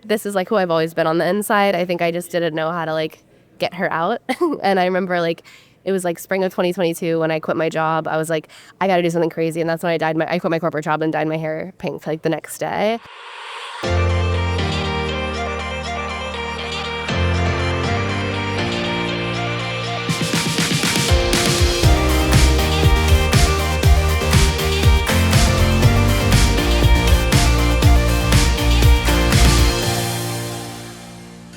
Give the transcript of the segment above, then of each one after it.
this is like who I've always been on the inside. I think I just didn't know how to like get her out. And I remember like it was like spring of 2022 when I quit my job. I was like, I got to do something crazy. And that's when I quit my corporate job and dyed my hair pink like the next day.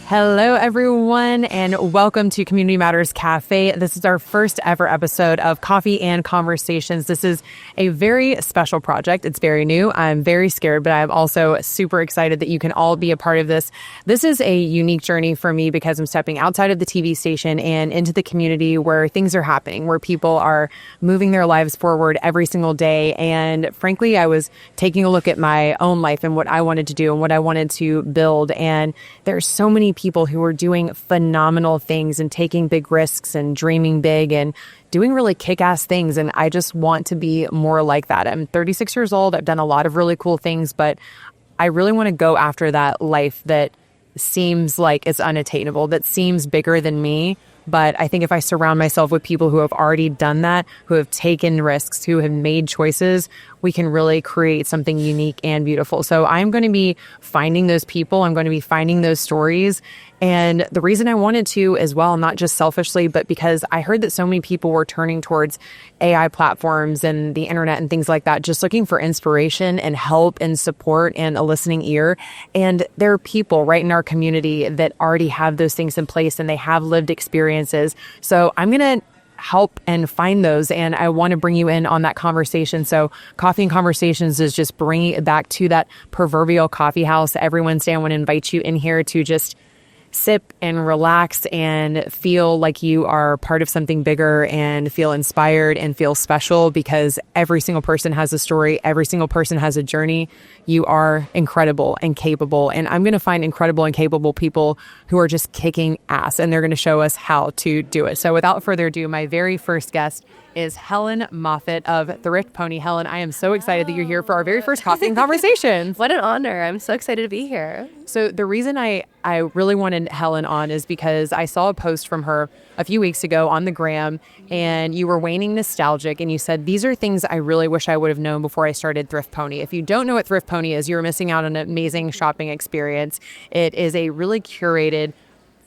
Hello, everyone, and welcome to Community Matters Cafe. This is our first ever episode of Coffee and Conversations. This is a very special project. It's very new. I'm very scared, but I'm also super excited that you can all be a part of this. This is a unique journey for me because I'm stepping outside of the TV station and into the community where things are happening, where people are moving their lives forward every single day. And frankly, I was taking a look at my own life and what I wanted to do and what I wanted to build. And there's so many people who are doing phenomenal things and taking big risks and dreaming big and doing really kick-ass things. And I just want to be more like that. I'm 36 years old. I've done a lot of really cool things, but I really want to go after that life that seems like it's unattainable, that seems bigger than me. But I think if I surround myself with people who have already done that, who have taken risks, who have made choices, we can really create something unique and beautiful. So I'm going to be finding those people. I'm going to be finding those stories. And the reason I wanted to as well, not just selfishly, but because I heard that so many people were turning towards AI platforms and the internet and things like that, just looking for inspiration and help and support and a listening ear. And there are people right in our community that already have those things in place and they have lived experiences. So I'm going to help and find those. And I want to bring you in on that conversation. So Coffee and Conversations is just bringing it back to that proverbial coffee house. Every Wednesday, I want to invite you in here to just sip and relax and feel like you are part of something bigger and feel inspired and feel special because every single person has a story. Every single person has a journey. You are incredible and capable. And I'm going to find incredible and capable people who are just kicking ass and they're going to show us how to do it. So without further ado, my very first guest is Hellen Moffitt of Thrift Pony. Hellen, I am so excited that you're here for our very first Coffee and Conversations. What an honor. I'm so excited to be here. So the reason I really wanted Hellen on is because I saw a post from her a few weeks ago on the gram and you were waning nostalgic and you said, these are things I really wish I would have known before I started Thrift Pony. If you don't know what Thrift Pony is, you're missing out on an amazing shopping experience. It is a really curated,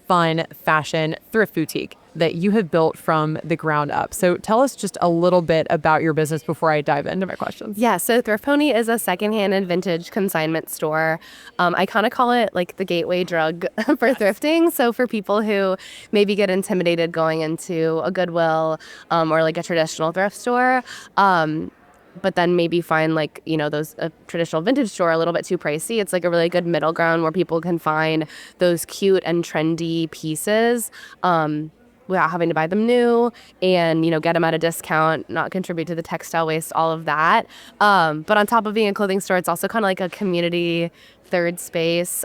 fun fashion thrift boutique that you have built from the ground up. So tell us just a little bit about your business before I dive into my questions. Yeah, so Thrift Pony is a secondhand and vintage consignment store. I kind of call it like the gateway drug for thrifting. So for people who maybe get intimidated going into a Goodwill or like a traditional thrift store, but then maybe find like, you know, those traditional vintage store a little bit too pricey. It's like a really good middle ground where people can find those cute and trendy pieces without having to buy them new and, you know, get them at a discount, not contribute to the textile waste, all of that. But on top of being a clothing store, it's also kind of like a community third space.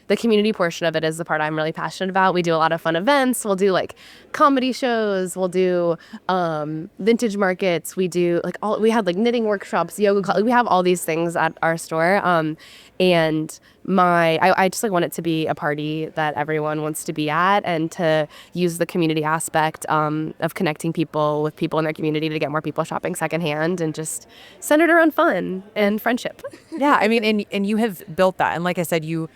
The community portion of it is the part I'm really passionate about. We do a lot of fun events. We'll do like comedy shows. We'll do vintage markets. We do like we had like knitting workshops, yoga. We have all these things at our store. And I just like want it to be a party that everyone wants to be at and to use the community aspect of connecting people with people in their community to get more people shopping secondhand and just centered around fun and friendship. Yeah, I mean, and you have built that. And like I said, you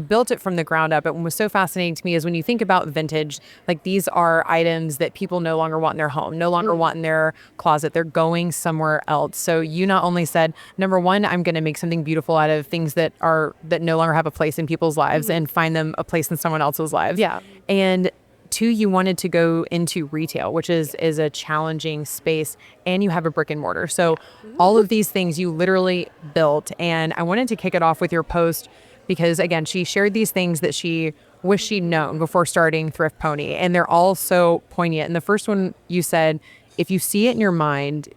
built it from the ground up. And what was so fascinating to me is when you think about vintage, like these are items that people no longer want in their home, no longer want in their closet. They're going somewhere else. So you not only said, number one, I'm going to make something beautiful out of things that no longer have a place in people's lives and find them a place in someone else's lives. Yeah. And two, you wanted to go into retail, which is a challenging space, and you have a brick and mortar. So all of these things you literally built. And I wanted to kick it off with your post because, again, she shared these things that she wished she'd known before starting Thrift Pony. And they're all so poignant. And the first one you said, if you see it in your mind,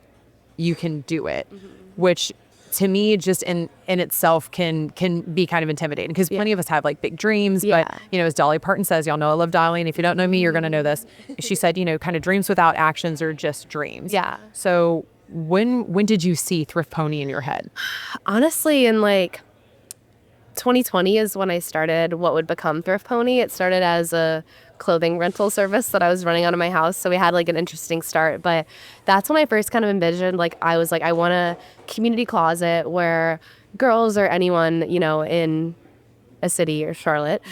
you can do it, which to me, just in itself can be kind of intimidating because plenty of us have like big dreams. Yeah. But, you know, as Dolly Parton says, y'all know I love Dolly. And if you don't know me, you're going to know this. She said, you know, kind of dreams without actions are just dreams. Yeah. So when did you see Thrift Pony in your head? Honestly, in like 2020 is when I started what would become Thrift Pony. It started as a clothing rental service that I was running out of my house. So we had like an interesting start. But that's when I first kind of envisioned, like, I was like, I want a community closet where girls or anyone, you know, in a city or Charlotte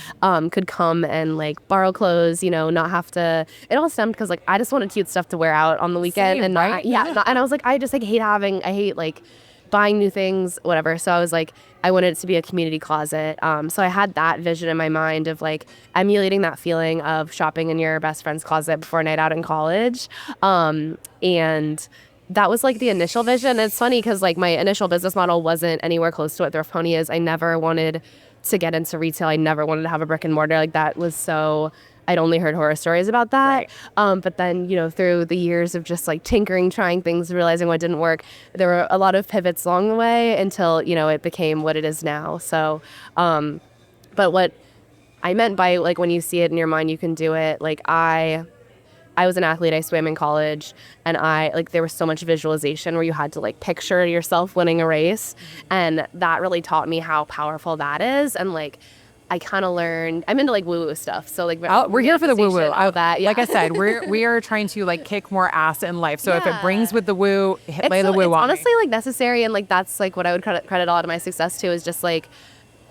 could come and like borrow clothes, you know, not have to. It all stemmed because like I just wanted cute stuff to wear out on the weekend. Same, and right? And I was like, I just like I hate like buying new things, whatever. So I was like, I wanted it to be a community closet. So I had that vision in my mind of like emulating that feeling of shopping in your best friend's closet before a night out in college. And that was like the initial vision. It's funny because like my initial business model wasn't anywhere close to what Thrift Pony is. I never wanted to get into retail. I never wanted to have a brick and mortar. Like that was so, I'd only heard horror stories about that. Right. But then, you know, through the years of just like tinkering, trying things, realizing what didn't work, there were a lot of pivots along the way until, you know, it became what it is now. So, but what I meant by like, when you see it in your mind, you can do it. Like I was an athlete. I swam in college, and there was so much visualization where you had to like picture yourself winning a race, and that really taught me how powerful that is. And like, I kind of learned. I'm into like woo-woo stuff, so like we're here for the woo-woo. That, yeah. Like I said, we are trying to like kick more ass in life. So if it brings with the woo, lay the woo it's on honestly me. like necessary, and like that's like what I would credit a lot of my success to is just like,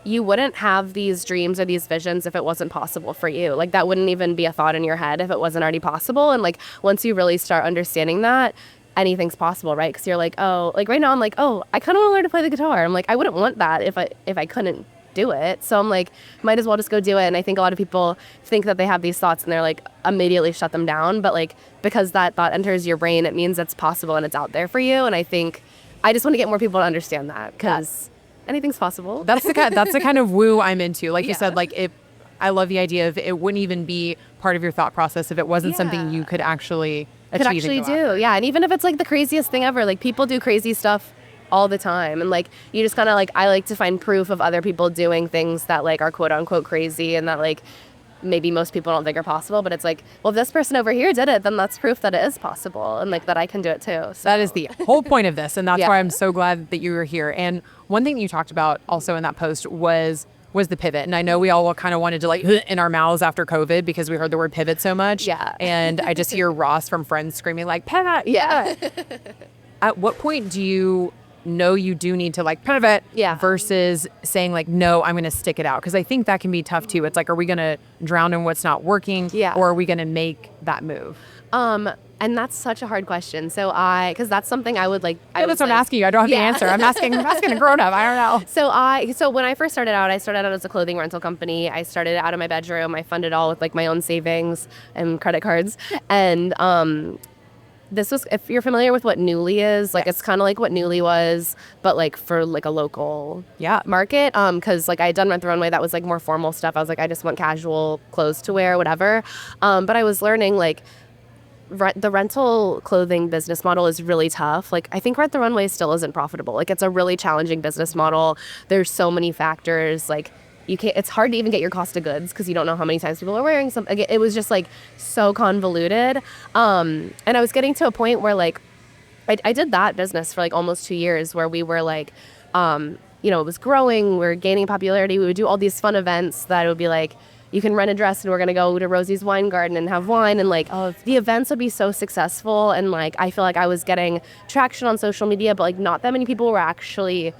you wouldn't have these dreams or these visions if it wasn't possible for you. Like that wouldn't even be a thought in your head if it wasn't already possible. And like once you really start understanding that, anything's possible, right? Because you're like, oh, like right now I'm like, oh, I kind of want to learn to play the guitar. I'm like, I wouldn't want that if I couldn't do it. So I'm like, might as well just go do it. And I think a lot of people think that they have these thoughts and they're like immediately shut them down. But like, because that thought enters your brain, it means it's possible and it's out there for you. And I think I just want to get more people to understand that because anything's possible. That's the kind of woo I'm into. Like you said, like I love the idea of it wouldn't even be part of your thought process if it wasn't something you could actually achieve. Yeah. And even if it's like the craziest thing ever, like people do crazy stuff all the time. And like, you just kind of like, I like to find proof of other people doing things that like are quote unquote crazy and that like maybe most people don't think are possible, but it's like, well, if this person over here did it, then that's proof that it is possible and like that I can do it too. So that is the whole point of this. And that's why I'm so glad that you were here. And one thing you talked about also in that post was the pivot. And I know we all kind of wanted to like in our mouths after COVID because we heard the word pivot so much. Yeah. And I just hear Ross from Friends screaming like, pivot. Yeah. At what point do you know you do need to like pivot versus saying like, no, I'm going to stick it out? Because I think that can be tough too. It's like, are we going to drown in what's not working? Or are we going to make that move? And that's such a hard question. So because that's something I would like. That's what I'm asking you. I don't have the answer. I'm asking a grown up. I don't know. So when I first started out, I started out as a clothing rental company. I started out of my bedroom. I funded all with like my own savings and credit cards. And, this was, if you're familiar with what Nuuly is, like it's kind of like what Nuuly was, but like for like a local market. Because like I had done Rent the Runway, that was like more formal stuff. I was like, I just want casual clothes to wear, whatever. But I was learning like the rental clothing business model is really tough. Like I think Rent the Runway still isn't profitable. Like it's a really challenging business model. There's so many factors. Like it's hard to even get your cost of goods because you don't know how many times people are wearing something. It was just like so convoluted. And I was getting to a point where like, I did that business for like almost 2 years where we were like, you know, it was growing, we were gaining popularity. We would do all these fun events that would be like, you can rent a dress and we're going to go to Rosie's Wine Garden and have wine. And like, the events would be so successful. And like, I feel like I was getting traction on social media, but like not that many people were actually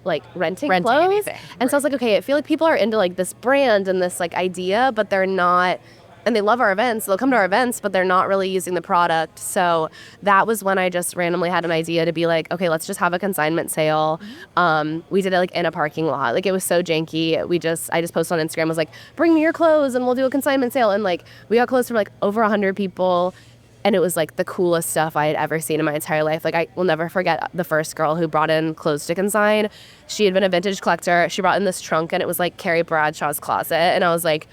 like renting clothes. Anything. And so I was like, okay, I feel like people are into like this brand and this like idea, but they're not, and they love our events. They'll come to our events, but they're not really using the product. So that was when I just randomly had an idea to be like, okay, let's just have a consignment sale. We did it like in a parking lot. Like it was so janky. I just posted on Instagram, was like, bring me your clothes and we'll do a consignment sale. And like, we got clothes from like over 100 people. And it was like the coolest stuff I had ever seen in my entire life. Like I will never forget the first girl who brought in clothes to consign. She had been a vintage collector. She brought in this trunk and it was like Carrie Bradshaw's closet. And I was like,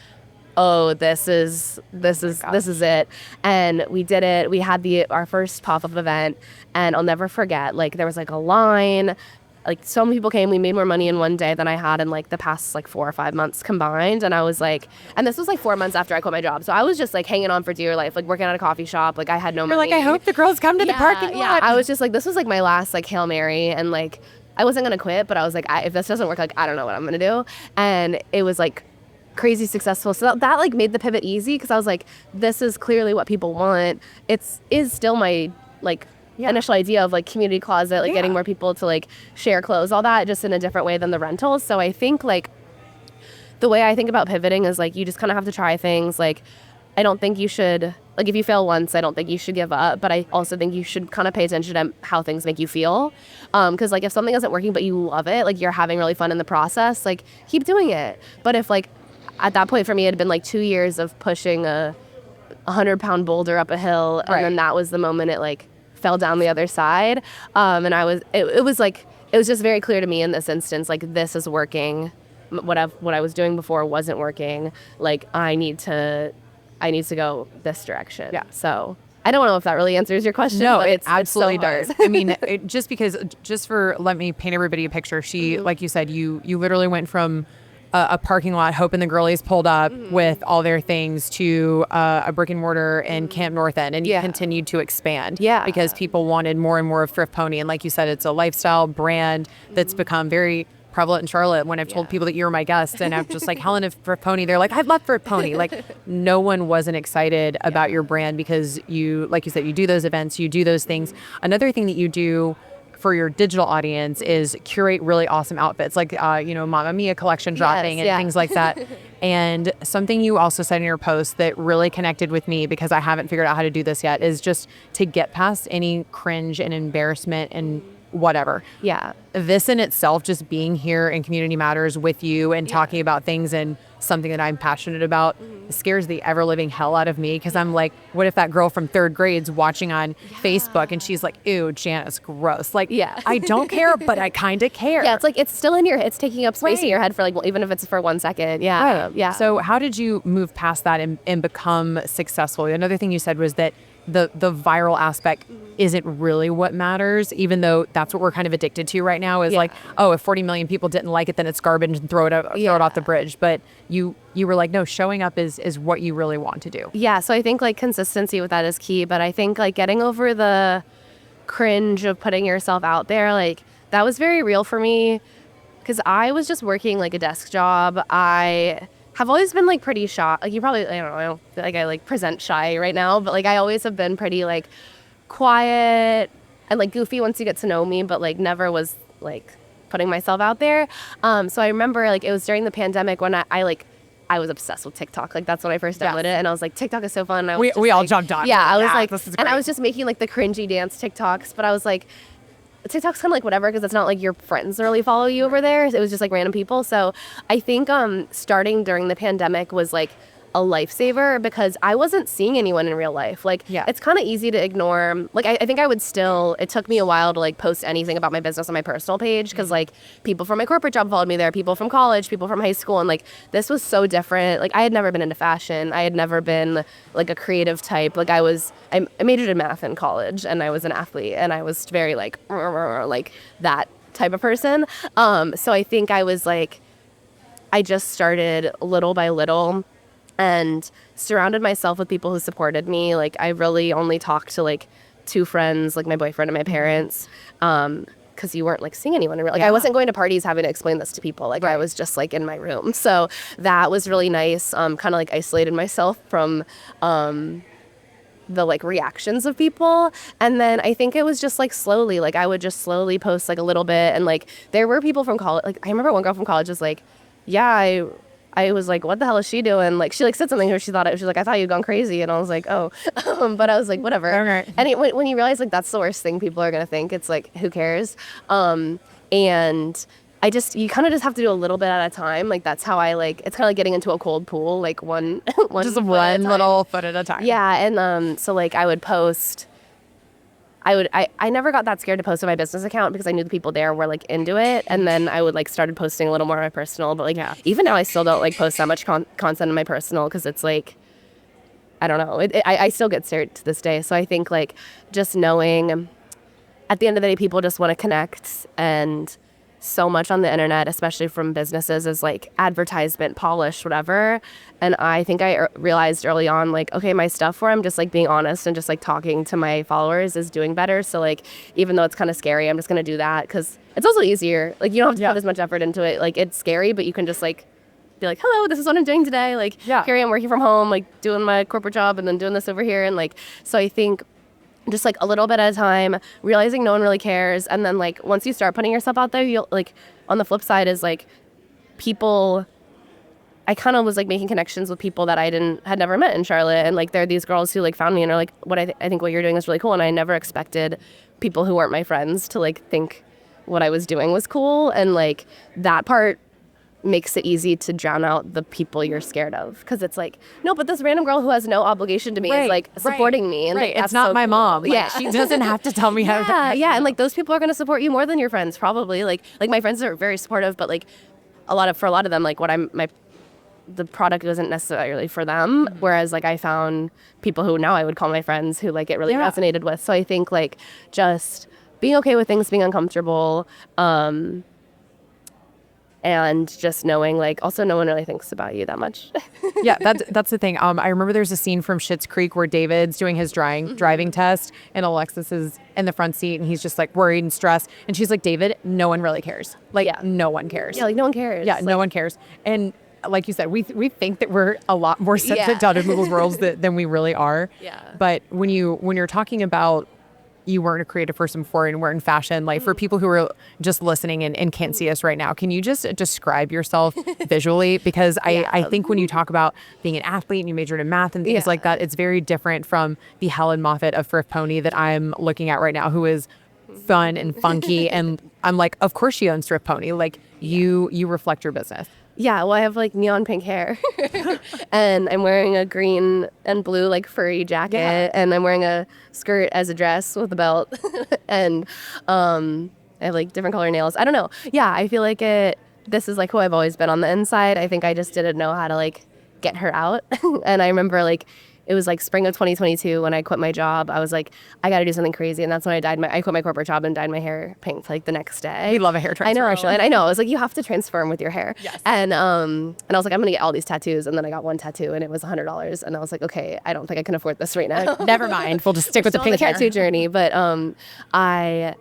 oh, this is it. And we did it. We had our first pop-up event, and I'll never forget, like there was like a line, like so many people came. We made more money in one day than I had in like the past like 4 or 5 months combined. And I was like, and this was like 4 months after I quit my job. So I was just like hanging on for dear life, like working at a coffee shop. Like I had no money. You're like, I hope the girls come to the parking lot. Yeah, I was just like, this was like my last like Hail Mary. And like, I wasn't going to quit, but I was like, if this doesn't work, like, I don't know what I'm going to do. And it was like crazy successful. So that like made the pivot easy, because I was like, this is clearly what people want. Is still my like initial idea of like community closet, like getting more people to like share clothes, all that, just in a different way than the rentals. So I think like the way I think about pivoting is like, you just kind of have to try things. Like, I don't think you should, like, if you fail once, I don't think you should give up. But I also think you should kind of pay attention to how things make you feel. Because, like, if something isn't working but you love it, like, you're having really fun in the process, like, keep doing it. But if, like, at that point for me, it had been, like, 2 years of pushing a 100-pound boulder up a hill. And then that was the moment it, like, fell down the other side. And it was, like, it was just very clear to me in this instance, like, this is working. What I was doing before wasn't working. Like, I need to go this direction. Yeah. So I don't know if that really answers your question. No, but it absolutely it's so does. I mean, let me paint everybody a picture. She, like you said, you literally went from a parking lot hoping the girlies pulled up with all their things to a brick and mortar in Camp North End, and you continued to expand because people wanted more and more of Thrift Pony. And like you said, it's a lifestyle brand that's become very prevalent in Charlotte. When I've told people that you were my guest, and I'm just like, Hellen of Thrift Pony, they're like, I love Thrift Pony. Like, no one wasn't excited about your brand because you, like you said, you do those events, you do those things. Another thing that you do for your digital audience is curate really awesome outfits, like, Mamma Mia collection dropping and things like that. And something you also said in your post that really connected with me, because I haven't figured out how to do this yet, is just to get past any cringe and embarrassment and whatever. Yeah. This in itself, just being here in Community Matters with you and talking about things and something that I'm passionate about, scares the ever living hell out of me, because I'm like, what if that girl from third grade's watching on Facebook and she's like, ew, Janice, gross. Like, I don't care, but I kind of care. Yeah, it's like, it's still in it's taking up space in your head for like, well, even if it's for 1 second. Yeah. Yeah. So how did you move past that and become successful? Another thing you said was that the viral aspect isn't really what matters, even though that's what we're kind of addicted to right now, is like, oh, if 40 million people didn't like it, then it's garbage and throw it off the bridge. But you were like, no, showing up is what you really want to do. Yeah. So I think like consistency with that is key, but I think like getting over the cringe of putting yourself out there, like that was very real for me, because I was just working like a desk job. I have always been like pretty shy. Like, you probably, I don't feel like I like present shy right now, but like I always have been pretty like quiet and like goofy once you get to know me, but like never was like putting myself out there. So I remember like it was during the pandemic when I was obsessed with TikTok. Like, that's when I first downloaded it, and I was like, TikTok is so fun. And we all jumped on. Yeah, I was like, and I was just making like the cringy dance TikToks, but I was like, TikTok's kind of like whatever, because it's not like your friends really follow you over there. It was just like random people. So I think starting during the pandemic was like a lifesaver, because I wasn't seeing anyone in real life. Like, it's kind of easy to ignore. Like, I think I would still, it took me a while to like post anything about my business on my personal page, because like people from my corporate job followed me there, people from college, people from high school, and like this was so different. Like, I had never been into fashion. I had never been like a creative type. Like, I majored in math in college, and I was an athlete, and I was very like that type of person. So I think I was like, I just started little by little and surrounded myself with people who supported me. Like, I really only talked to like 2 friends, like my boyfriend and my parents, because you weren't like seeing anyone. Like, I wasn't going to parties having to explain this to people. Like, I was just like in my room. So that was really nice. Kind of like isolated myself from the like reactions of people. And then I think it was just like slowly, like I would just slowly post like a little bit, and like there were people from college. Like, I remember one girl from college was like, yeah, I was like, what the hell is she doing? Like, she like said something where she was like, I thought you'd gone crazy. And I was like, oh, but I was like, whatever. Okay. And when you realize like that's the worst thing people are going to think, it's like, who cares? And you kind of just have to do a little bit at a time. Like, that's how I like, it's kind of like getting into a cold pool, like one little foot at a time. Yeah. And so like I would post, I never got that scared to post on my business account, because I knew the people there were like into it. And then I would like started posting a little more on my personal, but like even now I still don't like post that much content on my personal, because it's like, I don't know. I still get scared to this day. So I think like just knowing at the end of the day, people just want to connect and so much on the internet, especially from businesses, is like advertisement, polish, whatever. And I think I realized early on, like, okay, my stuff where I'm just like being honest and just like talking to my followers is doing better. So like, even though it's kind of scary, I'm just going to do that because it's also easier. Like, you don't have to put as much effort into it. Like, it's scary, but you can just like be like, hello, this is what I'm doing today. Like, here I am working from home, like doing my corporate job and then doing this over here. And like, so I think just like a little bit at a time, realizing no one really cares. And then like, once you start putting yourself out there, you'll like, on the flip side is like people, I kind of was like making connections with people that I had never met in Charlotte. And like, there are these girls who like found me and are like, what I think what you're doing is really cool. And I never expected people who weren't my friends to like think what I was doing was cool. And like that part makes it easy to drown out the people you're scared of, because it's like, no, but this random girl who has no obligation to me is like supporting me, and like, it's not my mom. Like, she doesn't have to tell me how to. And like those people are going to support you more than your friends probably. Like my friends are very supportive, but like for a lot of them, like the product wasn't necessarily for them. Whereas like I found people who now I would call my friends who like it really resonated with. So I think like just being okay with things being uncomfortable, and just knowing, like, also no one really thinks about you that much. Yeah, that's the thing. I remember there's a scene from Schitt's Creek where David's doing his driving test, and Alexis is in the front seat, and he's just like worried and stressed. And she's like, David, no one really cares. Like, no one cares. Yeah, like no one cares. Yeah, like, no one cares. And like you said, we think that we're a lot more sensitive to other people's worlds than we really are. Yeah. But when you're talking about you weren't a creative person before and weren't in fashion, like for people who are just listening and can't see us right now, can you just describe yourself visually? Because I think when you talk about being an athlete and you majored in math and things like that, it's very different from the Hellen Moffitt of Thrift Pony that I'm looking at right now, who is fun and funky. And I'm like, of course she owns Thrift Pony. Like you reflect your business. Yeah, well, I have like neon pink hair and I'm wearing a green and blue like furry jacket and I'm wearing a skirt as a dress with a belt and I have like different color nails. I don't know. Yeah, I feel like this is like who I've always been on the inside. I think I just didn't know how to like get her out. And I remember like it was like spring of 2022 when I quit my job. I was like, I got to do something crazy. And that's when I quit my corporate job and dyed my hair pink like the next day. We love a hair transformation. I know. I was like, you have to transform with your hair. Yes. And I was like, I'm going to get all these tattoos. And then I got one tattoo and it was $100. And I was like, okay, I don't think I can afford this right now. Never mind. We'll just stick with the pink hair. Tattoo journey. But I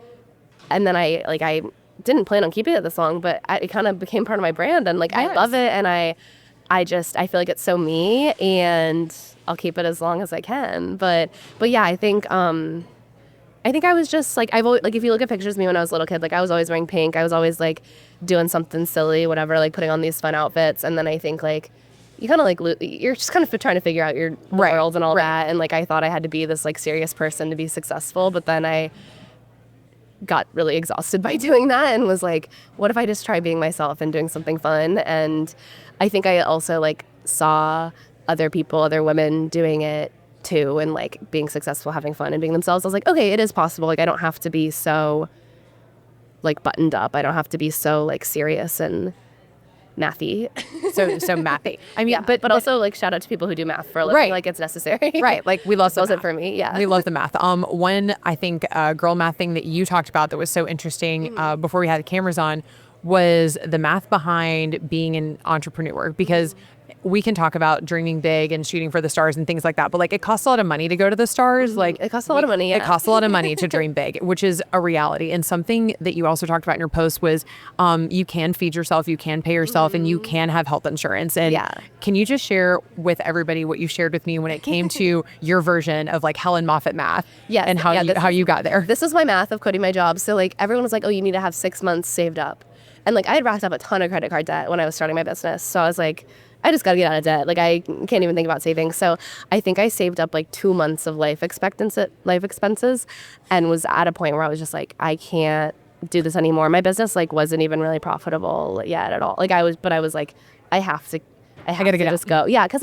didn't plan on keeping it this long, but it kind of became part of my brand. And like, I love it. And I feel like it's so me, and I'll keep it as long as I can. But yeah, I think I was just like, I've always, like, if you look at pictures of me when I was a little kid, like I was always wearing pink. I was always like doing something silly, whatever, like putting on these fun outfits. And then I think like you kind of like, you're just kind of trying to figure out your world and all that. And like, I thought I had to be this like serious person to be successful, but then I got really exhausted by doing that and was like, what if I just try being myself and doing something fun? And I think I also like saw other women doing it too, and like being successful, having fun and being themselves. I was like, okay, it is possible. Like I don't have to be so like buttoned up. I don't have to be so like serious and mathy. So mathy. I mean, yeah, but also like shout out to people who do math for a living. Right. Like it's necessary. Right. Like we love it wasn't for me. Yeah. We love the math. One, I think, girl math thing that you talked about that was so interesting before we had the cameras on was the math behind being an entrepreneur, because we can talk about dreaming big and shooting for the stars and things like that, but like it costs a lot of money to go to the stars. Like it costs a lot of money. Yeah. It costs a lot of money to dream big, which is a reality. And something that you also talked about in your post was you can feed yourself, you can pay yourself, and you can have health insurance. And can you just share with everybody what you shared with me when it came to your version of like Hellen Moffitt math? Yes. And how you got there? This was my math of quitting my job. So like everyone was like, oh, you need to have 6 months saved up. And like I had racked up a ton of credit card debt when I was starting my business. So I was like, I just got to get out of debt. Like I can't even think about saving. So I think I saved up like 2 months of life expenses and was at a point where I was just like, I can't do this anymore. My business like wasn't even really profitable yet at all. Like I was like, I have to just go. Yeah. Cause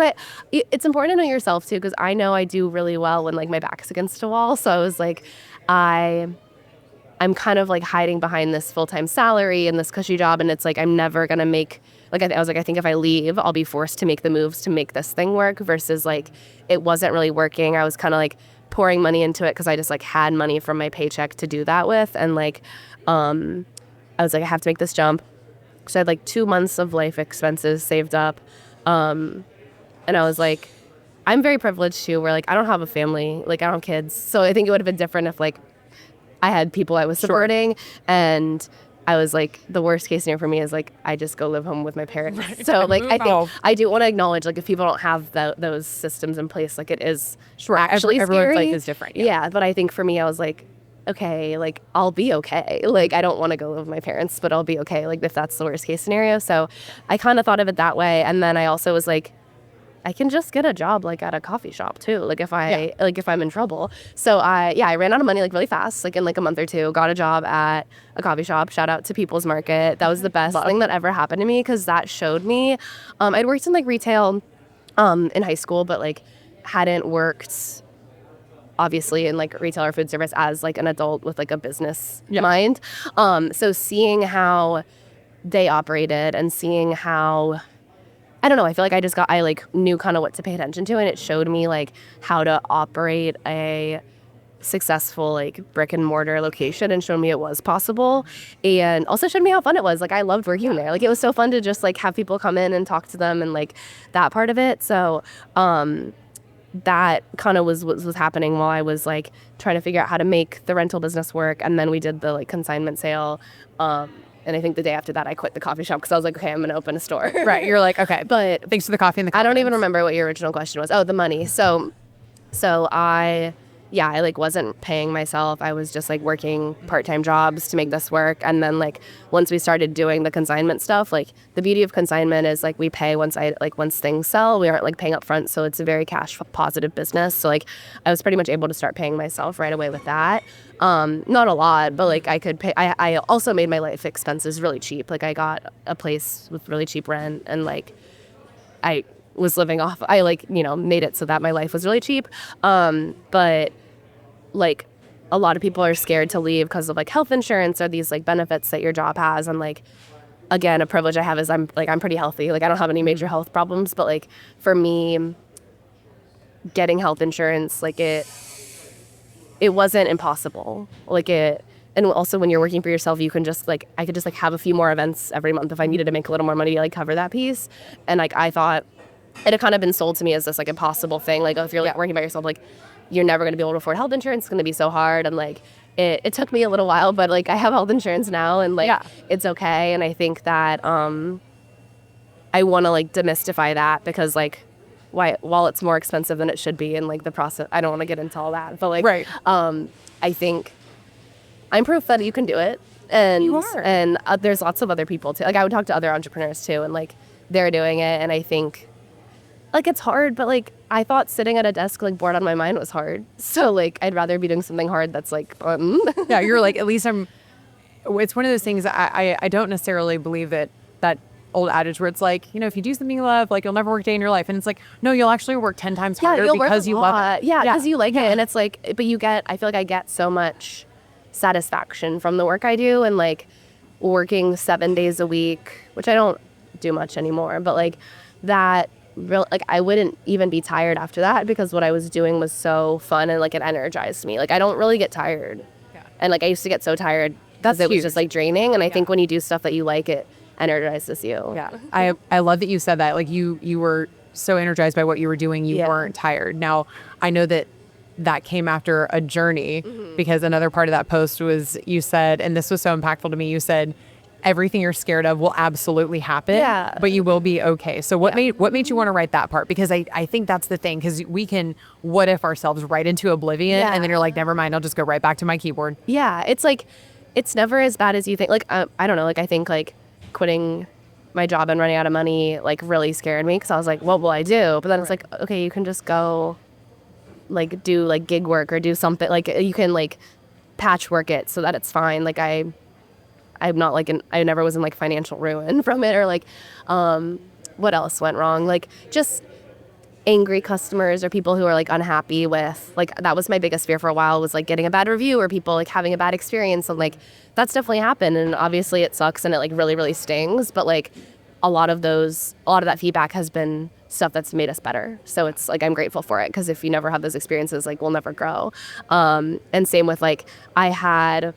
it's important to know yourself too. Cause I know I do really well when like my back's against a wall. So I was like, I'm kind of like hiding behind this full-time salary and this cushy job. And it's like, I'm never going to make, like, I was like, I think if I leave, I'll be forced to make the moves to make this thing work, versus like, it wasn't really working. I was kind of like pouring money into it because I just like had money from my paycheck to do that with. And like, I I was like, I have to make this jump. So I had like 2 months of life expenses saved up. And I was like, I'm very privileged too, where like I don't have a family, like I don't have kids. So I think it would have been different if like I had people I was supporting. And I was like, the worst case scenario for me is like I just go live home with my parents. Right. So like I think I do want to acknowledge like if people don't have those systems in place, like it is actually everyone's scary. life is different. Yeah, but I think for me, I was like, okay, like I'll be okay. Like I don't want to go live with my parents, but I'll be okay. Like if that's the worst case scenario. So I kind of thought of it that way. And then I also was like, I can just get a job like at a coffee shop too. Like if I'm in trouble. So I ran out of money like really fast, like in like a month or two, got a job at a coffee shop. Shout out to People's Market. That was the best thing that ever happened to me because that showed me, I'd worked in like retail in high school, but like hadn't worked obviously in like retail or food service as like an adult with like a business mind. So seeing how they operated and seeing how, I don't know, I feel like I like knew kind of what to pay attention to, and it showed me like how to operate a successful like brick and mortar location and showed me it was possible, and also showed me how fun it was. Like I loved working there. Like it was so fun to just like have people come in and talk to them and like that part of it. So that kind of was what was happening while I was like trying to figure out how to make the rental business work. And then we did the like consignment sale. And I think the day after that, I quit the coffee shop because I was like, okay, I'm going to open a store. Right. You're like, okay, but thanks for the coffee and the I don't even remember what your original question was. Oh, the money. So I like wasn't paying myself. I was just like working part-time jobs to make this work. And then like once we started doing the consignment stuff, like the beauty of consignment is like we pay once things sell. We aren't like paying up front. So it's a very cash positive business. So like I was pretty much able to start paying myself right away with that. Not a lot, but like I could pay. I also made my life expenses really cheap. Like I got a place with really cheap rent, and like I was living off. I like made it so that my life was really cheap. But like a lot of people are scared to leave because of like health insurance or these like benefits that your job has. And like again, a privilege I have is I'm pretty healthy. Like I don't have any major health problems. But like for me, getting health insurance, like it wasn't impossible. And also when you're working for yourself, you can just like, I could just like have a few more events every month if I needed to make a little more money to like cover that piece. And like, I thought it had kind of been sold to me as this like impossible thing. Like if you're like working by yourself, like you're never going to be able to afford health insurance. It's going to be so hard. And like, it took me a little while, but like I have health insurance now and like, it's okay. And I think that, I want to like demystify that because like, while it's more expensive than it should be and like the process, I don't want to get into all that, but like I think I'm proof that you can do it, and you are. And there's lots of other people too. Like I would talk to other entrepreneurs too, and like they're doing it, and I think like it's hard, but like I thought sitting at a desk like bored on my mind was hard, so like I'd rather be doing something hard that's like fun. Yeah, you're like, at least it's one of those things I don't necessarily believe that old adage where it's like, if you do something you love, like you'll never work a day in your life. And it's like, no, you'll actually work 10 times harder because you love it. Yeah, because you like it. And it's like, but I feel like I get so much satisfaction from the work I do, and like working 7 days a week, which I don't do much anymore, but like that like I wouldn't even be tired after that because what I was doing was so fun and like it energized me. Like I don't really get tired. Yeah. And like I used to get so tired because it was just like draining. And I think when you do stuff that you like, it energizes you. Yeah. I love that you said that. Like you were so energized by what you were doing, you weren't tired. Now, I know that came after a journey because another part of that post was you said, and this was so impactful to me, you said, everything you're scared of will absolutely happen, but you will be okay. So what made you want to write that part? Because I think that's the thing, because we can what if ourselves right into oblivion and then you're like, never mind, I'll just go right back to my keyboard. Yeah. It's like, it's never as bad as you think. Like, I don't know, like I think like quitting my job and running out of money like really scared me because I was like, what will I do? But then it's like, okay, you can just go like do like gig work or do something, like you can like patchwork it so that it's fine. Like I'm not like I never was in like financial ruin from it, or like what else went wrong? Like just angry customers or people who are like unhappy with, like that was my biggest fear for a while, was like getting a bad review or people like having a bad experience. And like that's definitely happened, and obviously it sucks and it like really, really stings, but like a lot of that feedback has been stuff that's made us better. So it's like I'm grateful for it, because if you never have those experiences, like we'll never grow. And same with like I had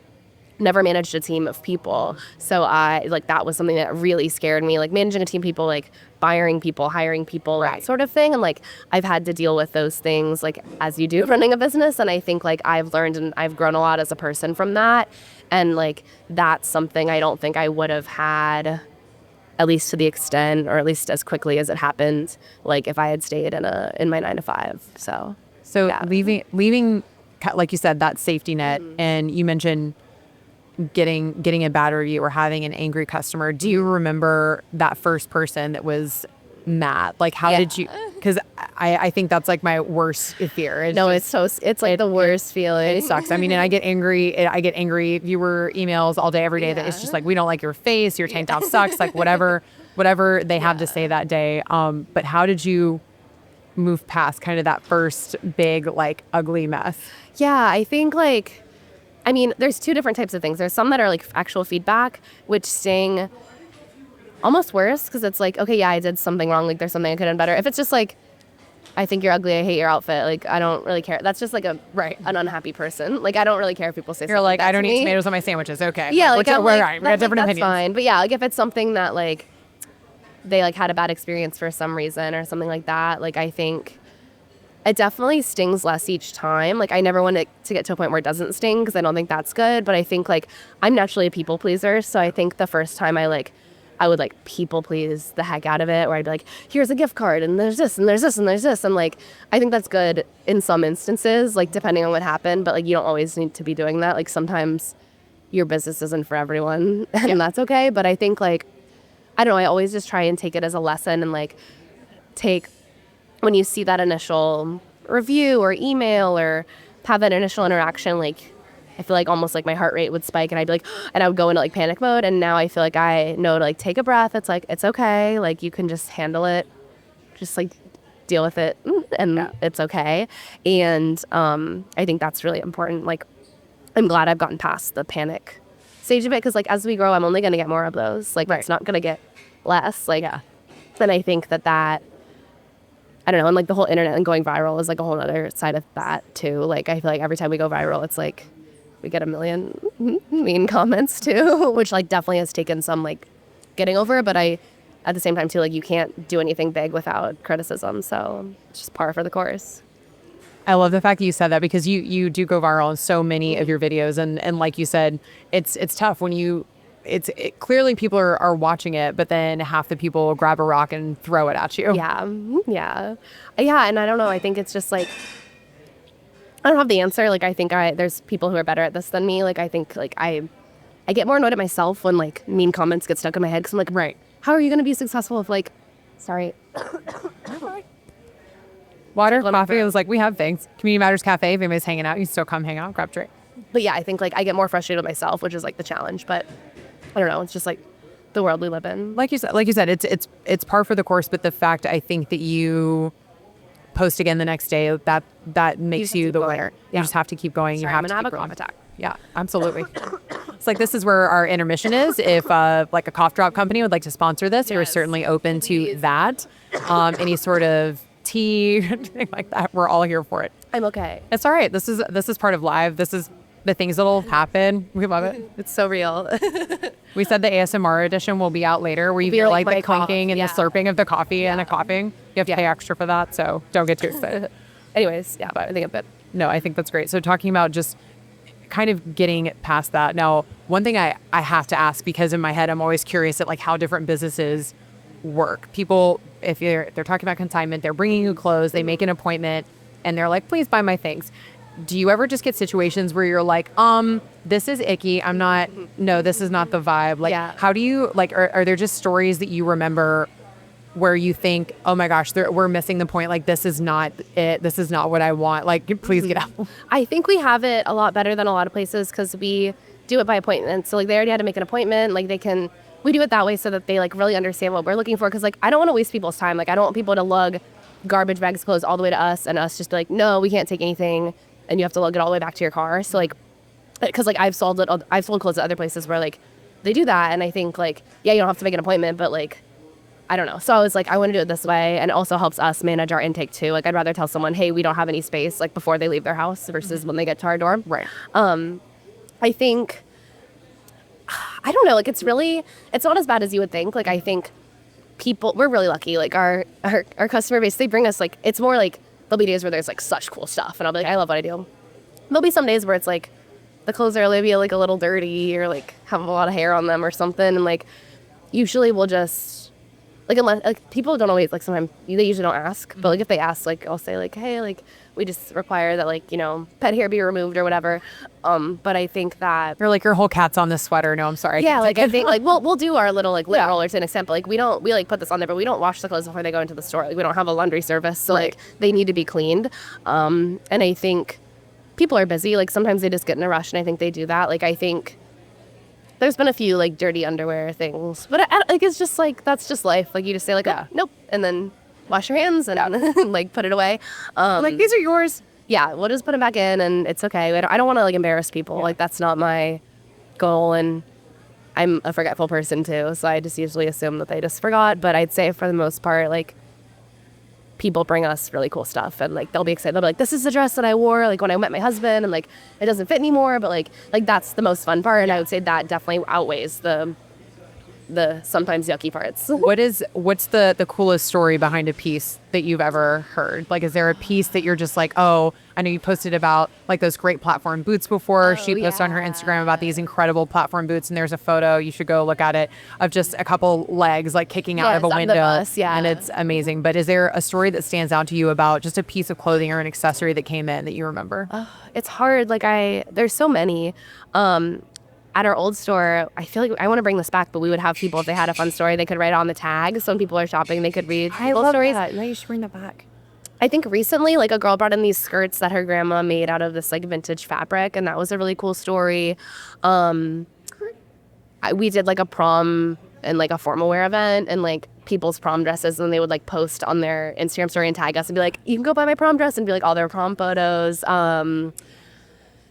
never managed a team of people. So that was something that really scared me, like managing a team of people, like firing people, hiring people, that sort of thing. And like I've had to deal with those things like as you do running a business. And I think like I've learned and I've grown a lot as a person from that. And like that's something I don't think I would have had, at least to the extent, or at least as quickly as it happened, like if I had stayed in my 9 to 5. So yeah. leaving, like you said, that safety net, and you mentioned getting a bad review or having an angry customer. Do you remember that first person that was mad? Like, how did you? Because I think that's like my worst fear. It's like the worst feeling. It sucks. I mean, and I get angry viewer emails all day, every day. That it's just like, we don't like your face. Your tank top sucks. Like whatever they have to say that day. But how did you move past kind of that first big, like, ugly mess? Yeah, I think like, I mean, there's two different types of things. There's some that are like actual feedback, which sting almost worse because it's like, okay, yeah, I did something wrong. Like there's something I could have done better. If it's just like, I think you're ugly, I hate your outfit, like I don't really care. That's just like an unhappy person. Like I don't really care if people say you're something like, like I don't eat tomatoes on my sandwiches. Okay. Yeah, like, we're right. We got different opinions. That's fine. But yeah, like if it's something that like they like had a bad experience for some reason or something like that, like I think it definitely stings less each time. Like I never want it to get to a point where it doesn't sting because I don't think that's good. But I think like I'm naturally a people pleaser. So I think the first time I would like people please the heck out of it, where I'd be like, here's a gift card and there's this and there's this and there's this. And like, I think that's good in some instances, like depending on what happened, but like you don't always need to be doing that. Like sometimes your business isn't for everyone and that's okay. But I think like, I don't know, I always just try and take it as a lesson and like when you see that initial review or email or have that initial interaction, like I feel like almost like my heart rate would spike and I'd be like, and I would go into like panic mode. And now I feel like I know to like take a breath. It's like, it's okay. Like you can just handle it, just like deal with it and it's okay. And I think that's really important. Like I'm glad I've gotten past the panic stage of it because like as we grow, I'm only going to get more of those. Like it's not going to get less. Like, and I think that I don't know, and like the whole internet and going viral is like a whole other side of that too. Like I feel like every time we go viral, it's like we get a million mean comments too, which like definitely has taken some like getting over. But at the same time too, like you can't do anything big without criticism. So it's just par for the course. I love the fact that you said that because you do go viral in so many of your videos. And like you said, it's tough when clearly people are watching it, but then half the people will grab a rock and throw it at you. Yeah. And I don't know. I think it's just like, I don't have the answer. Like, I think there's people who are better at this than me. Like, I think like I get more annoyed at myself when like mean comments get stuck in my head. Cause I'm like, right, how are you going to be successful if like, sorry. Water, coffee. I was like, we have things. Community Matters Cafe. If anybody's hanging out, you can still come hang out, grab a drink. But yeah, I think like I get more frustrated with myself, which is like the challenge. But I don't know. It's just like the world we live in. Like you said, it's par for the course. But the fact I think that you post again the next day, that makes you the winner. Yeah. You just have to keep going. Sorry, you have I'm to gonna keep have a going. cough attack. Yeah, absolutely. It's like this is where our intermission is. If like a cough drop company would like to sponsor this, we're certainly open to that. Any sort of tea, anything like that, we're all here for it. I'm okay. It's all right. This is part of live. This is the things that'll happen. We love it. It's so real. We said the ASMR edition will be out later, where you hear like the clinking and the slurping of the coffee and the coughing. You have to pay extra for that, so don't get too excited. Anyways, yeah, but I think I'm good. No, I think that's great. So talking about just kind of getting past that. Now, one thing I have to ask, because in my head I'm always curious at like how different businesses work. People, if they're talking about consignment, they're bringing you clothes, they make an appointment, and they're like, please buy my things. Do you ever just get situations where you're like, this is icky. No, this is not the vibe. Like, how do you, like, are there just stories that you remember where you think, oh my gosh, we're missing the point. Like, this is not it. This is not what I want. Like, please get out. I think we have it a lot better than a lot of places because we do it by appointment. So like they already had to make an appointment. Like we do it that way so that they like really understand what we're looking for. Cause like, I don't want to waste people's time. Like I don't want people to lug garbage bags of clothes all the way to us and us just be like, no, we can't take anything. And you have to lug it all the way back to your car. So like, cause like I've sold clothes at other places where like they do that. And I think like, yeah, you don't have to make an appointment, but like, I don't know. So I was like, I want to do it this way. And it also helps us manage our intake too. Like I'd rather tell someone, hey, we don't have any space like before they leave their house versus when they get to our door. Right. I think I don't know. Like, it's not as bad as you would think. Like, I think we're really lucky. Like, our customer base, they bring us, like, it's more like, there'll be days where there's, like, such cool stuff. And I'll be like, I love what I do. There'll be some days where it's, like, the clothes are maybe, like, a little dirty or, like, have a lot of hair on them or something. And, like, usually we'll just, like, unless, like, people don't always, like, sometimes, they usually don't ask. But, like, if they ask, like, I'll say, like, hey, like, we just require that, like, pet hair be removed or whatever. But I think that You're like, your whole cat's on this sweater. No, I'm sorry. yeah, like, I think, like, we'll do our little, like, lint roller to an extent, but, like, we like, put this on there, but we don't wash the clothes before they go into the store. Like, we don't have a laundry service, so, like, they need to be cleaned. And I think people are busy. Like, sometimes they just get in a rush, and I think they do that. Like, I think there's been a few, like, dirty underwear things, but, like, it's just, like, that's just life. Like, you just say, like, oh, nope, and then wash your hands and, like, put it away. Like, these are yours. Yeah, we'll just put them back in, and it's okay. I don't want to, like, embarrass people. Like, that's not my goal, and I'm a forgetful person, too, so I just usually assume that they just forgot. But I'd say for the most part, like, people bring us really cool stuff, and, like, they'll be excited. They'll be like, this is the dress that I wore, like, when I met my husband, and, like, it doesn't fit anymore, but, like that's the most fun part, and I would say that definitely outweighs the sometimes yucky parts. What's the coolest story behind a piece that you've ever heard? Like, is there a piece that you're just like, oh, I know you posted about, like, those great platform boots before. She posted on her Instagram about these incredible platform boots, and there's a photo, you should go look at it, of just a couple legs, like, kicking out of a window. And it's amazing. But is there a story that stands out to you about just a piece of clothing or an accessory that came in that you remember? It's hard. Like, there's so many. At our old store, I feel like I want to bring this back, but we would have people, if they had a fun story, they could write it on the tag. So when people are shopping, they could read people's stories. That. No, you should bring that back. I think recently, like, a girl brought in these skirts that her grandma made out of this, like, vintage fabric, and that was a really cool story. We did, like, a prom and, like, a formal wear event, and, like, people's prom dresses, and they would, like, post on their Instagram story and tag us and be like, you can go buy my prom dress, and be like all their prom photos.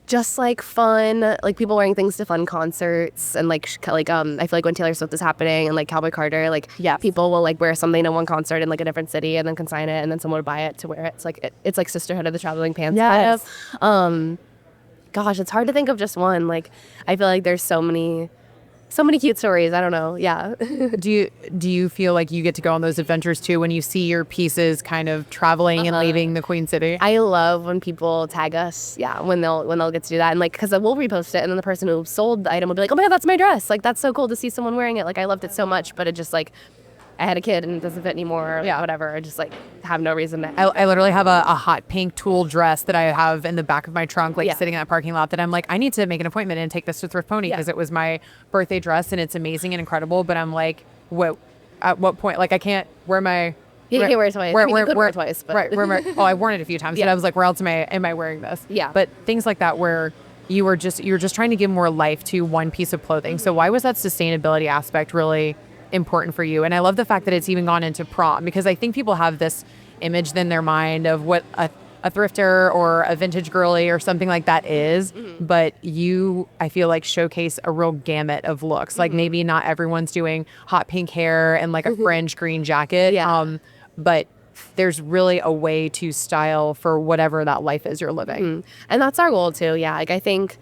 Just, like, fun, like, people wearing things to fun concerts, and, like, I feel like when Taylor Swift is happening and, like, Cowboy Carter, like, people will, like, wear something to one concert in, like, a different city and then consign it, and then someone would buy it to wear it. It's like it's like Sisterhood of the Traveling Pants kind of. Gosh, it's hard to think of just one. Like, I feel like there's so many cute stories. I don't know. Yeah. Do you feel like you get to go on those adventures too when you see your pieces kind of traveling and leaving the Queen City? I love when people tag us. Yeah, when they'll get to do that, and, like, because we'll repost it, and then the person who sold the item will be like, oh my God, that's my dress. Like, that's so cool to see someone wearing it. Like, I loved it so much, but it just, like, I had a kid and it doesn't fit anymore, or whatever. I just, like, have no reason to. I literally have a hot pink tulle dress that I have in the back of my trunk, like, sitting in that parking lot, that I'm like, I need to make an appointment and take this to Thrift Pony because it was my birthday dress and it's amazing and incredible. But I'm like, at what point? Like, I can't wear my. You can't wear it twice. Wear it twice. But. Right. I've worn it a few times. But I was like, where else am I wearing this? Yeah. But things like that where you're just trying to give more life to one piece of clothing. So why was that sustainability aspect really important for you? And I love the fact that it's even gone into prom, because I think people have this image in their mind of what a thrifter or a vintage girly or something like that is. But you, I feel like, showcase a real gamut of looks. Like, maybe not everyone's doing hot pink hair and, like, a fringe green jacket. But there's really a way to style for whatever that life is you're living. And that's our goal too. Yeah. Like, I think,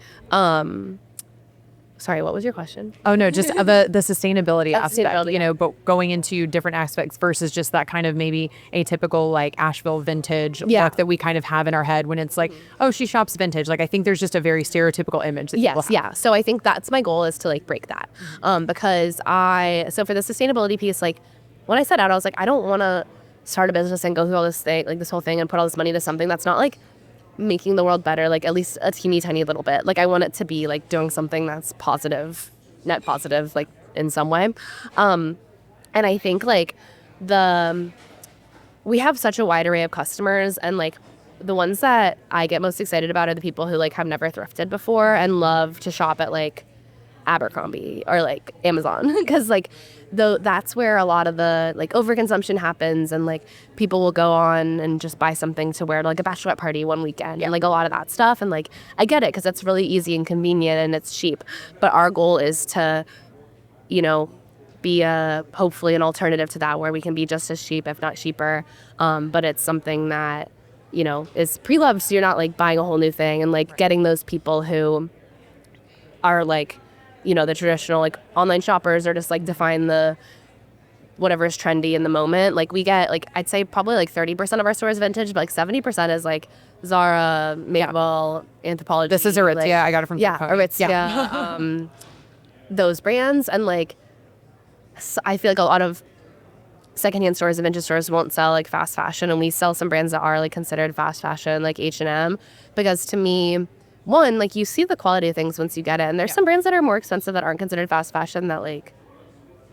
sorry, what was your question? Oh, no, just the sustainability aspect, but going into different aspects versus just that kind of maybe atypical, like, Asheville vintage look that we kind of have in our head when it's like, oh, she shops vintage. Like, I think there's just a very stereotypical image that people have. Yeah. So I think that's my goal, is to, like, break that. Because so for the sustainability piece, like, when I set out, I was like, I don't want to start a business and go through all this thing, like, this whole thing, and put all this money into something that's not, like, making the world better, like, at least a teeny tiny little bit. Like, I want it to be, like, doing something that's positive, net positive, like, in some way. And I think, like, we have such a wide array of customers, and, like, the ones that I get most excited about are the people who, like, have never thrifted before and love to shop at, like, Abercrombie or, like, Amazon, because, like, that's where a lot of the, like, overconsumption happens, and, like, people will go on and just buy something to wear to, like, a bachelorette party one weekend, and, like, a lot of that stuff. And, like, I get it, because it's really easy and convenient and it's cheap, but our goal is to, be hopefully an alternative to that, where we can be just as cheap, if not cheaper, but it's something that, is pre-loved, so you're not, like, buying a whole new thing, and, like, getting those people who are, like, the traditional like online shoppers or just like define the whatever is trendy in the moment. Like we get like I'd say probably like 30% of our store is vintage, but like 70% is like Zara, Mabel, Anthropologie. This is Aritzia. Like, I got it from yeah, Thrift Pony. Aritzia. Those brands, and like I feel like a lot of secondhand stores and vintage stores won't sell like fast fashion, and we sell some brands that are like considered fast fashion, like H&M, because to me, one, like you see the quality of things once you get it, and there's some brands that are more expensive that aren't considered fast fashion that like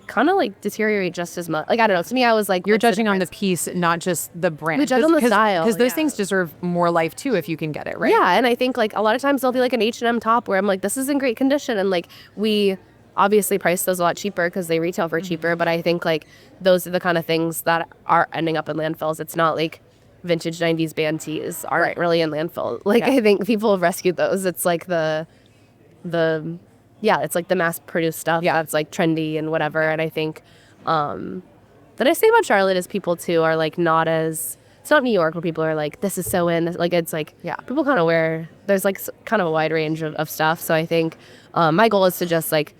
kind of like deteriorate just as much. Like I don't know. To me, I was like, you're judging on the piece, not just the brand. We judge on the style, because those things deserve more life too if you can get it right. Yeah, and I think like a lot of times there'll be like an H&M top where I'm like, this is in great condition, and like we obviously price those a lot cheaper because they retail for cheaper. But I think like those are the kind of things that are ending up in landfills. It's not like vintage 90s band tees aren't really in landfill. Like I think people have rescued those. It's like the it's like the mass-produced stuff that's like trendy and whatever. And I think that I say about Charlotte is people too are like not as, it's not New York where people are like, this is so in. Like it's like people kind of wear, there's like kind of a wide range of stuff. So I think my goal is to just like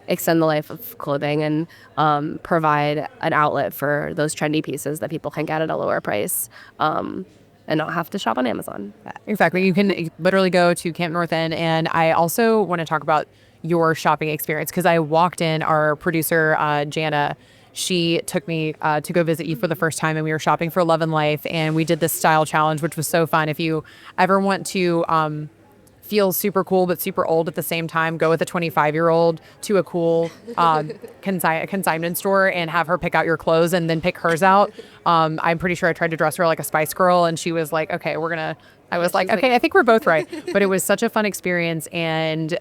extend the life of clothing and provide an outlet for those trendy pieces that people can get at a lower price. And not have to shop on Amazon. Exactly. You can literally go to Camp North End. And I also want to talk about your shopping experience because I walked in, our producer, Jana, she took me to go visit you for the first time, and we were shopping for Love and Life, and we did this style challenge, which was so fun. If you ever want to feel super cool but super old at the same time, go with a 25-year-old to a cool consignment store and have her pick out your clothes and then pick hers out. I'm pretty sure I tried to dress her like a Spice Girl, and she was like, okay, I was like, okay, I think we're both right. But it was such a fun experience. And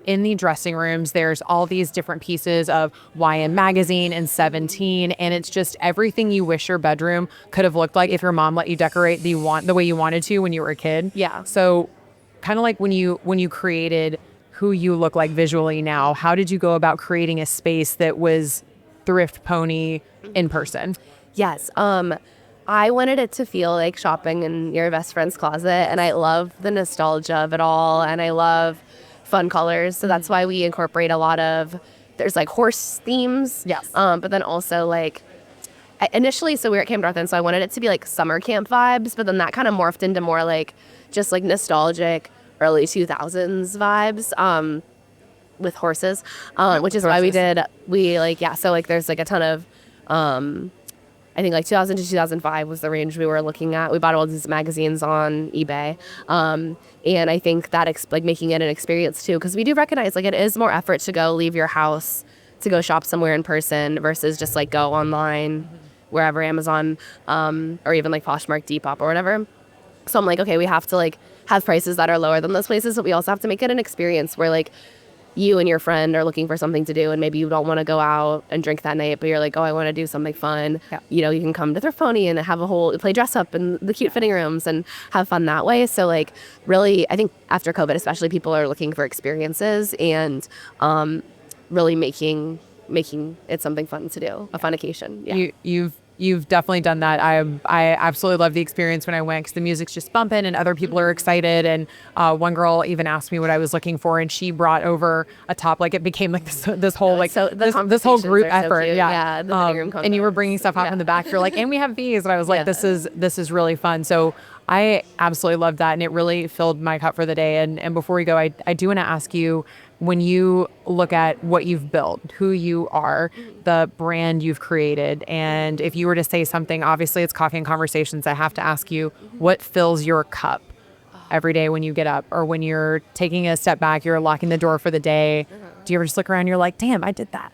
in the dressing rooms, there's all these different pieces of YM Magazine and 17, and it's just everything you wish your bedroom could have looked like if your mom let you decorate the way you wanted to when you were a kid. Yeah. So kind of like when you created who you look like visually now, how did you go about creating a space that was Thrift Pony in person? Yes. I wanted it to feel like shopping in your best friend's closet, and I love the nostalgia of it all, and I love fun colors. So that's why we incorporate a lot of, there's like horse themes. Yes. But then also like initially, so we were at Camp North End, so I wanted it to be like summer camp vibes, but then that kind of morphed into more like just like nostalgic early 2000s vibes with horses, which is why so like there's like a ton of I think like 2000 to 2005 was the range we were looking at. We bought all these magazines on eBay. And I think that like making it an experience too, because we do recognize like it is more effort to go leave your house to go shop somewhere in person versus just like go online, wherever, Amazon, or even like Poshmark, Depop or whatever. So I'm like, okay, we have to like have prices that are lower than those places, but we also have to make it an experience where like you and your friend are looking for something to do, and maybe you don't want to go out and drink that night, but you're like, oh, I want to do something fun. Yeah. You can come to Thrift Pony and have play dress up in the cute fitting rooms and have fun that way. So like really, I think after COVID, especially, people are looking for experiences and really making it something fun to do, a fun occasion. Yeah. You've definitely done that. I absolutely love the experience when I went because the music's just bumping and other people are excited. And one girl even asked me what I was looking for, and she brought over a top. Like it became like this whole like this whole group effort. So yeah. The living room and you were bringing stuff out from the back. You're like, and we have these, and I was like, this is really fun. So I absolutely loved that, and it really filled my cup for the day. And before we go, I do want to ask you, when you look at what you've built, who you are, the brand you've created, and if you were to say something, obviously it's Coffee and Conversations, I have to ask you, what fills your cup every day when you get up, or when you're taking a step back, you're locking the door for the day? Do you ever just look around and you're like, damn, I did that?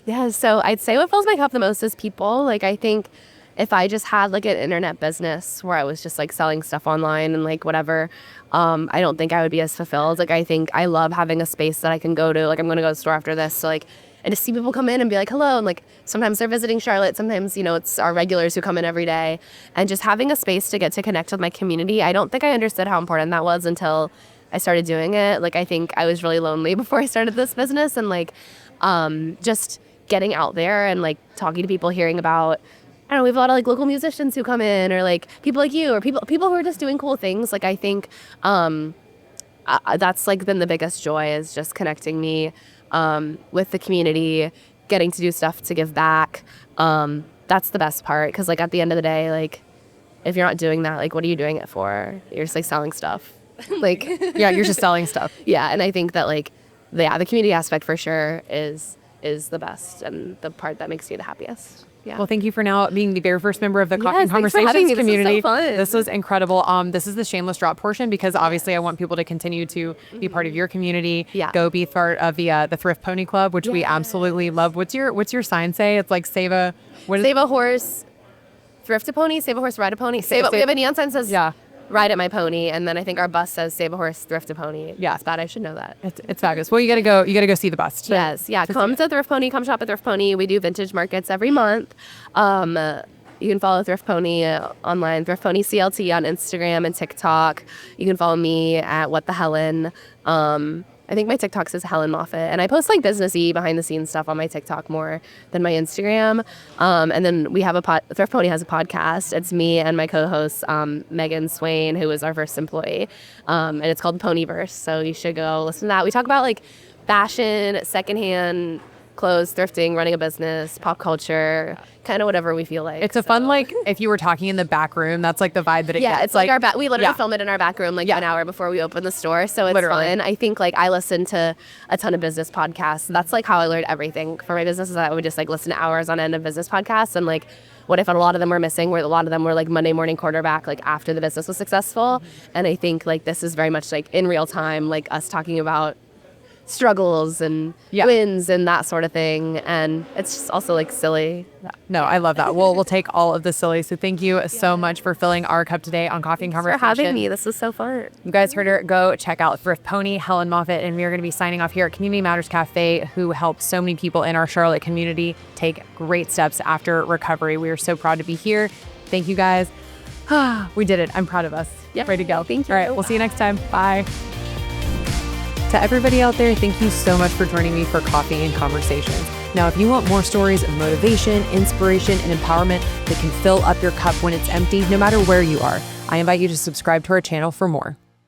Yeah, so I'd say what fills my cup the most is people. Like I think if I just had like an internet business where I was just like selling stuff online and like whatever, I don't think I would be as fulfilled. Like I think I love having a space that I can go to. Like I'm going to go to the store after this. So like, and to see people come in and be like, hello. And like, sometimes they're visiting Charlotte. Sometimes, it's our regulars who come in every day. And just having a space to get to connect with my community. I don't think I understood how important that was until I started doing it. Like, I think I was really lonely before I started this business. And like, just getting out there and like talking to people, hearing about, I don't know, we have a lot of like local musicians who come in, or like people like you, or people who are just doing cool things. Like I think that's like been the biggest joy, is just connecting me with the community, getting to do stuff to give back. That's the best part, because like at the end of the day, like if you're not doing that, like what are you doing it for? You're just like selling stuff. Like Yeah, you're just selling stuff. yeah, and I think that like the community aspect for sure is the best and the part that makes you the happiest. Yeah. Well, thank you for now being the very first member of the Coffee and thanks for Conversations having me. This was so community. fun. This was incredible. This is the shameless drop portion, because obviously I want people to continue to be part of your community. Yeah. Go be part of the Thrift Pony Club, which we absolutely love. What's your sign say? It's like save a horse, thrift a pony, save a horse, ride a pony. We have a neon sign that says ride at my pony, and then I think our bus says save a horse, thrift a pony. Yeah. It's bad. I should know that. It's fabulous. Well, you gotta go see the bus. Yes. Yeah. Come to Thrift Pony. Come shop at Thrift Pony. We do vintage markets every month. You can follow Thrift Pony online, Thrift Pony CLT on Instagram and TikTok. You can follow me at What the Hellen. I think my TikTok says Hellen Moffitt, and I post like businessy behind the scenes stuff on my TikTok more than my Instagram. And then we have Thrift Pony has a podcast. It's me and my co-host Megan Swain, who was our first employee, and it's called Ponyverse. So you should go listen to that. We talk about like fashion, secondhand clothes, thrifting, running a business, pop culture, kind of whatever we feel like. It's a fun, like, if you were talking in the back room, that's like the vibe that it gets. It's like our we literally film it in our back room like an hour before we open the store. So it's fun. I think like I listen to a ton of business podcasts. That's like how I learned everything for my business, is that I would just like listen to hours on end of business podcasts, and like what I found a lot of them were missing, where a lot of them were like Monday morning quarterback, like after the business was successful. And I think like this is very much like in real time, like us talking about struggles and wins and that sort of thing, and it's just also like silly. No, I love that. We'll take all of the silly. So thank you so much for filling our cup today on Coffee and Conversation. Thanks for having me. This was so fun. You guys heard her. Go check out Thrift Pony, Hellen Moffitt, and we are going to be signing off here at Community Matters Cafe, who helped so many people in our Charlotte community take great steps after recovery. We are so proud to be here. Thank you guys. We did it. I'm proud of us. Ready to go. Thank you. All right, we'll see you next time. Bye. To everybody out there, thank you so much for joining me for Coffee and Conversations. Now, if you want more stories of motivation, inspiration, and empowerment that can fill up your cup when it's empty, no matter where you are, I invite you to subscribe to our channel for more.